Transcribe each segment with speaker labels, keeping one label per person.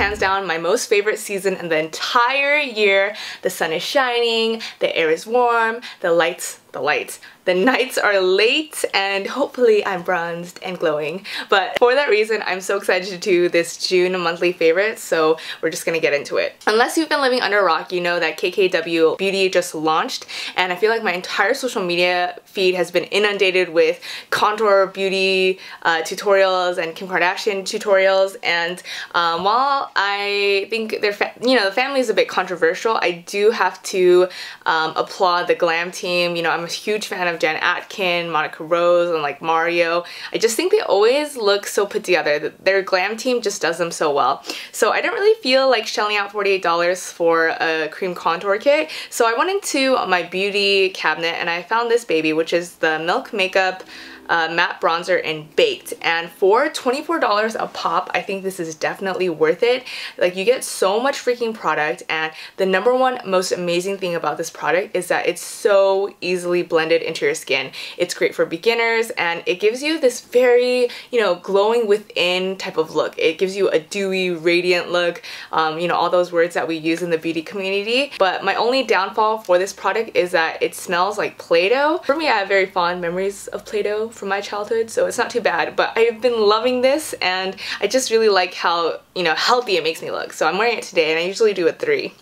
Speaker 1: hands down my most favorite season in the entire year. The sun is shining, the air is warm, the nights are late, and hopefully I'm bronzed and glowing. But for that reason, I'm so excited to do this June monthly favorite, so we're just gonna get into it. Unless you've been living under a rock, you know that KKW Beauty just launched, and I feel like my entire social media feed has been inundated with contour beauty tutorials and Kim Kardashian tutorials. And while I think the family is a bit controversial, I do have to applaud the glam team. You know, I'm a huge fan of Jen Atkin, Monica Rose, and like Mario. I just think they always look so put together. Their glam team just does them so well. So I didn't really feel like shelling out $48 for a cream contour kit. So I went into my beauty cabinet and I found this baby, which is the Milk Makeup matte bronzer in Baked, and for $24 a pop, I think this is definitely worth it. Like, you get so much freaking product, and the number one most amazing thing about this product is that it's so easily blended into your skin. It's great for beginners, and it gives you this very, you know, glowing within type of look. It gives you a dewy, radiant look, you know, all those words that we use in the beauty community. But my only downfall for this product is that it smells like Play-Doh. For me, I have very fond memories of Play-Doh from my childhood, so it's not too bad. But I've been loving this, and I just really like how, you know, healthy it makes me look. So I'm wearing it today, and I usually do a 3.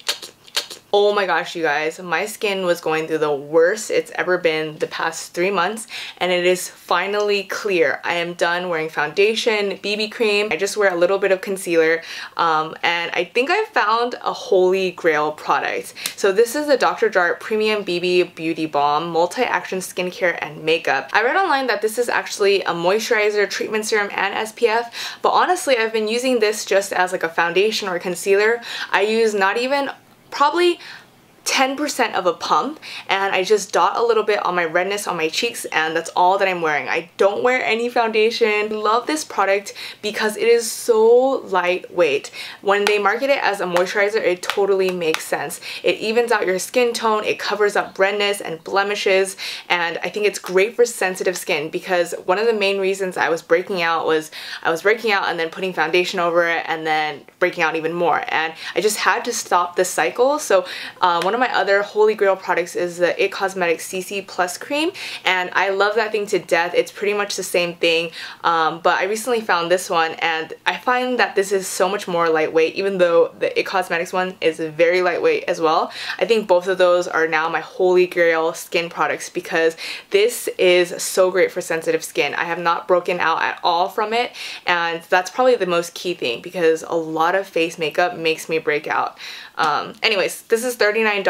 Speaker 1: Oh my gosh, you guys, my skin was going through the worst it's ever been the past 3 months, and it is finally clear. I am done wearing foundation, BB cream. I just wear a little bit of concealer, and I think I found a holy grail product. So this is the Dr. Jart Premium BB Beauty Balm Multi-Action Skincare and Makeup. I read online that this is actually a moisturizer, treatment serum, and SPF, but honestly, I've been using this just as like a foundation or concealer. I use not even probably 10% of a pump, and I just dot a little bit on my redness on my cheeks, and that's all that I'm wearing. I don't wear any foundation. I love this product because it is so lightweight. When they market it as a moisturizer, it totally makes sense. It evens out your skin tone, it covers up redness and blemishes, and I think it's great for sensitive skin, because one of the main reasons I was breaking out was I was breaking out and then putting foundation over it and then breaking out even more, and I just had to stop the cycle. So one of my other holy grail products is the It Cosmetics CC Plus cream, and I love that thing to death. It's pretty much the same thing, but I recently found this one, and I find that this is so much more lightweight, even though the It Cosmetics one is very lightweight as well. I think both of those are now my holy grail skin products, because this is so great for sensitive skin. I have not broken out at all from it, and that's probably the most key thing, because a lot of face makeup makes me break out. Anyways, this is $39,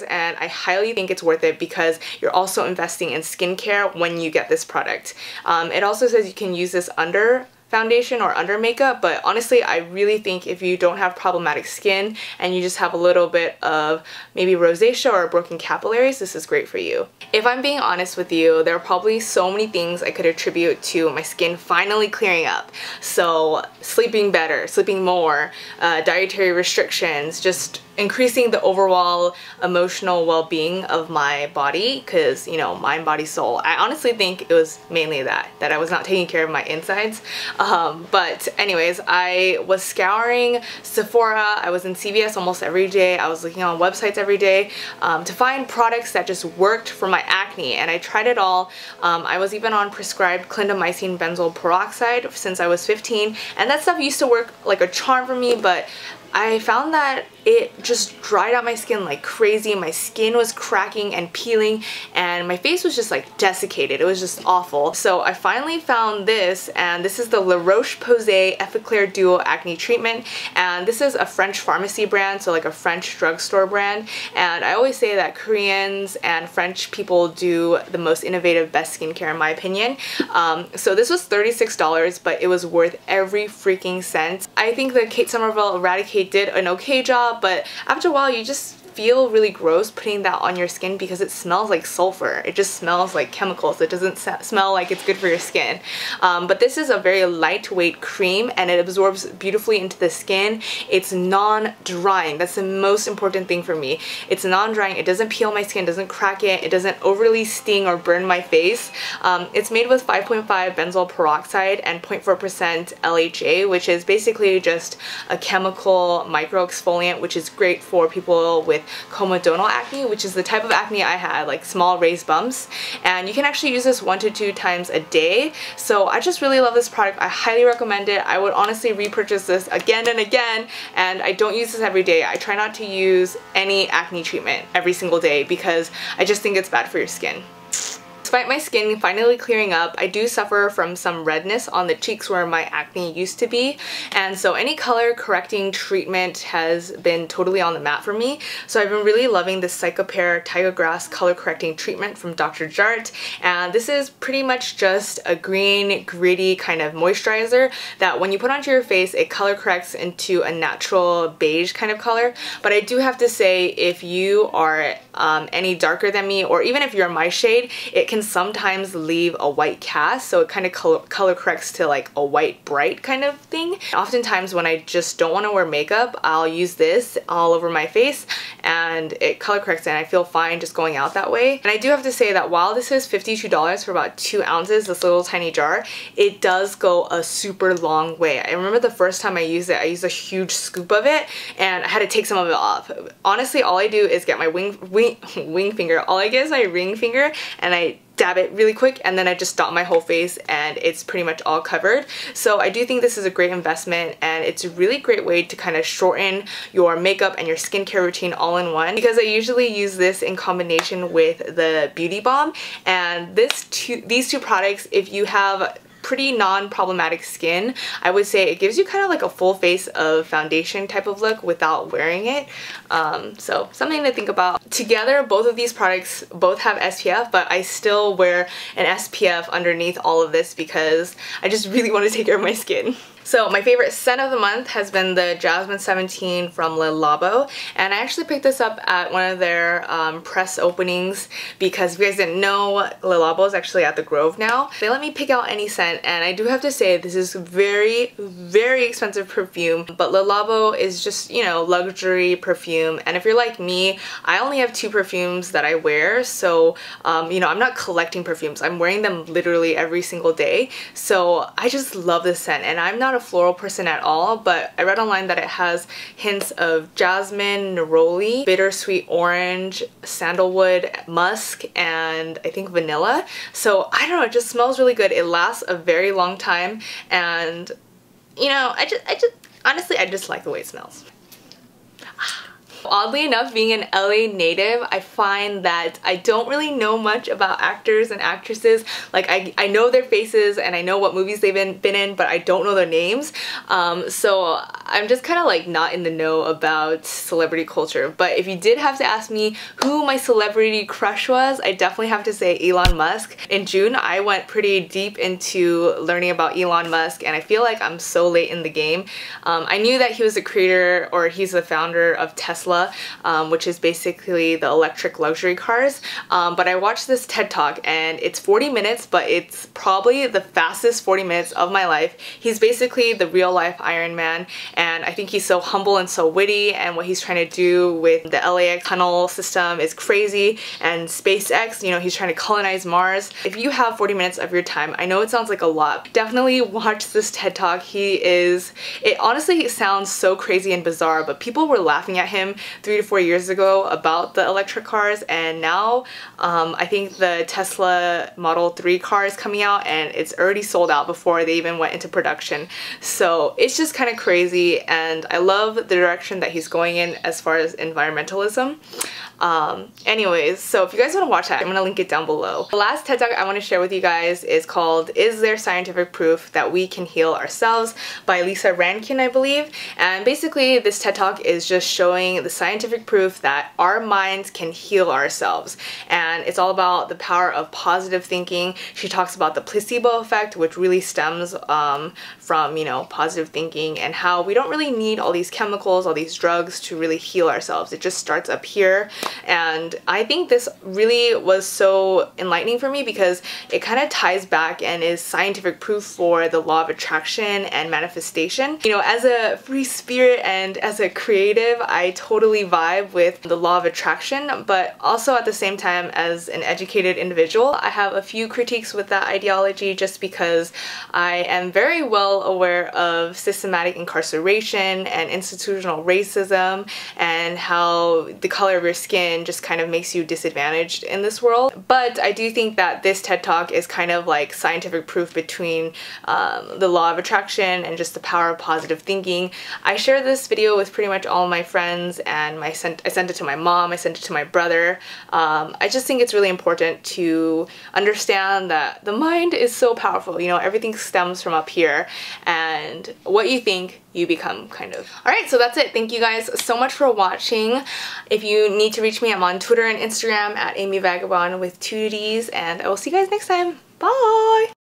Speaker 1: and I highly think it's worth it because you're also investing in skincare when you get this product. It also says you can use this under foundation or under makeup, but honestly, I really think if you don't have problematic skin and you just have a little bit of maybe rosacea or broken capillaries, this is great for you. If I'm being honest with you, there are probably so many things I could attribute to my skin finally clearing up. So sleeping better, sleeping more, dietary restrictions, just increasing the overall emotional well-being of my body, because, you know, mind, body, soul. I honestly think it was mainly that I was not taking care of my insides. But anyways, I was scouring Sephora, I was in CVS almost every day, I was looking on websites every day to find products that just worked for my acne, and I tried it all. I was even on prescribed clindamycin benzoyl peroxide since I was 15, and that stuff used to work like a charm for me, but I found that it just dried out my skin like crazy. My skin was cracking and peeling, and my face was just like desiccated. It was just awful. So I finally found this, and this is the roche-posay Effaclar Duo Acne Treatment, and this is a French pharmacy brand, so like a French drugstore brand. And I always say that Koreans and French people do the most innovative, best skincare in my opinion. So this was $36, but it was worth every freaking cent. I think that Kate Somerville Eradicate did an okay job, but after a while you just feel really gross putting that on your skin because it smells like sulfur. It just smells like chemicals. It doesn't smell like it's good for your skin. But this is a very lightweight cream and it absorbs beautifully into the skin. It's non-drying. That's the most important thing for me. It's non-drying. It doesn't peel my skin, doesn't crack it, it doesn't overly sting or burn my face. It's made with 5.5 benzoyl peroxide and 0.4% LHA, which is basically just a chemical micro exfoliant, which is great for people with comedonal acne, which is the type of acne I had, like small raised bumps. And you can actually use this 1 to 2 times a day. So I just really love this product. I highly recommend it. I would honestly repurchase this again and again, and I don't use this every day. I try not to use any acne treatment every single day because I just think it's bad for your skin. Despite my skin finally clearing up, I do suffer from some redness on the cheeks where my acne used to be, and so any color correcting treatment has been totally on the mat for me. So I've been really loving this Psychopair Tiger Grass color correcting treatment from Dr. Jart, and this is pretty much just a green, gritty kind of moisturizer that when you put onto your face, it color corrects into a natural beige kind of color. But I do have to say, if you are any darker than me, or even if you're my shade, it can sometimes leave a white cast, so it kind of color corrects to like a white bright kind of thing. Oftentimes when I just don't want to wear makeup, I'll use this all over my face and it color corrects and I feel fine just going out that way. And I do have to say that while this is $52 for about 2 ounces, this little tiny jar, it does go a super long way. I remember the first time I used it, I used a huge scoop of it and I had to take some of it off. Honestly, all I do is get my wing finger. All I get is my ring finger and I dab it really quick and then I just dot my whole face and it's pretty much all covered. So I do think this is a great investment and it's a really great way to kind of shorten your makeup and your skincare routine all in one, because I usually use this in combination with the Beauty Balm, and these two products, if you have pretty non-problematic skin, I would say it gives you kind of like a full face of foundation type of look without wearing it. So something to think about. Together, both of these products both have SPF, but I still wear an SPF underneath all of this because I just really want to take care of my skin. So my favorite scent of the month has been the Jasmine 17 from Le Labo, and I actually picked this up at one of their press openings because if you guys didn't know, Le Labo is actually at the Grove now. They let me pick out any scent, and I do have to say this is very, very expensive perfume, but Le Labo is just, you know, luxury perfume, and if you're like me, I only have 2 perfumes that I wear, so you know, I'm not collecting perfumes. I'm wearing them literally every single day, so I just love this scent, and I'm not a floral person at all, but I read online that it has hints of jasmine, neroli, bittersweet orange, sandalwood, musk, and I think vanilla. So I don't know, it just smells really good. It lasts a very long time, and you know, honestly, I just like the way it smells. Oddly enough, being an LA native, I find that I don't really know much about actors and actresses. Like, I know their faces and I know what movies they've been in, but I don't know their names. So I'm just kind of like not in the know about celebrity culture. But if you did have to ask me who my celebrity crush was, I definitely have to say Elon Musk. In June, I went pretty deep into learning about Elon Musk, and I feel like I'm so late in the game. I knew that he was the creator, or he's the founder of Tesla, which is basically the electric luxury cars, but I watched this TED Talk and it's 40 minutes, but it's probably the fastest 40 minutes of my life. He's basically the real life Iron Man, and I think he's so humble and so witty, and what he's trying to do with the LAX tunnel system is crazy, and SpaceX, you know, he's trying to colonize Mars. If you have 40 minutes of your time, I know it sounds like a lot, definitely watch this TED Talk. It honestly sounds so crazy and bizarre, but people were laughing at him 3 to 4 years ago about the electric cars, and now I think the Tesla Model 3 car is coming out and it's already sold out before they even went into production. So it's just kind of crazy, and I love the direction that he's going in as far as environmentalism. Anyways, so if you guys want to watch that, I'm going to link it down below. The last TED Talk I want to share with you guys is called Is There Scientific Proof That We Can Heal Ourselves by Lisa Rankin, I believe. And basically this TED Talk is just showing the scientific proof that our minds can heal ourselves, and it's all about the power of positive thinking. She talks about the placebo effect, which really stems from, you know, positive thinking, and how we don't really need all these chemicals, all these drugs to really heal ourselves. It just starts up here, and I think this really was so enlightening for me because it kind of ties back and is scientific proof for the law of attraction and manifestation. You know, as a free spirit and as a creative, I totally vibe with the law of attraction, but also at the same time, as an educated individual, I have a few critiques with that ideology just because I am very well aware of systematic incarceration and institutional racism and how the color of your skin just kind of makes you disadvantaged in this world. But I do think that this TED Talk is kind of like scientific proof between the law of attraction and just the power of positive thinking. I shared this video with pretty much all my friends, and I sent it to my mom, I sent it to my brother. I just think it's really important to understand that the mind is so powerful. You know, everything stems from up here, and what you think, you become, kind of. Alright, so that's it. Thank you guys so much for watching. If you need to reach me, I'm on Twitter and Instagram at AmyVagabond with 2 Ds, and I will see you guys next time. Bye!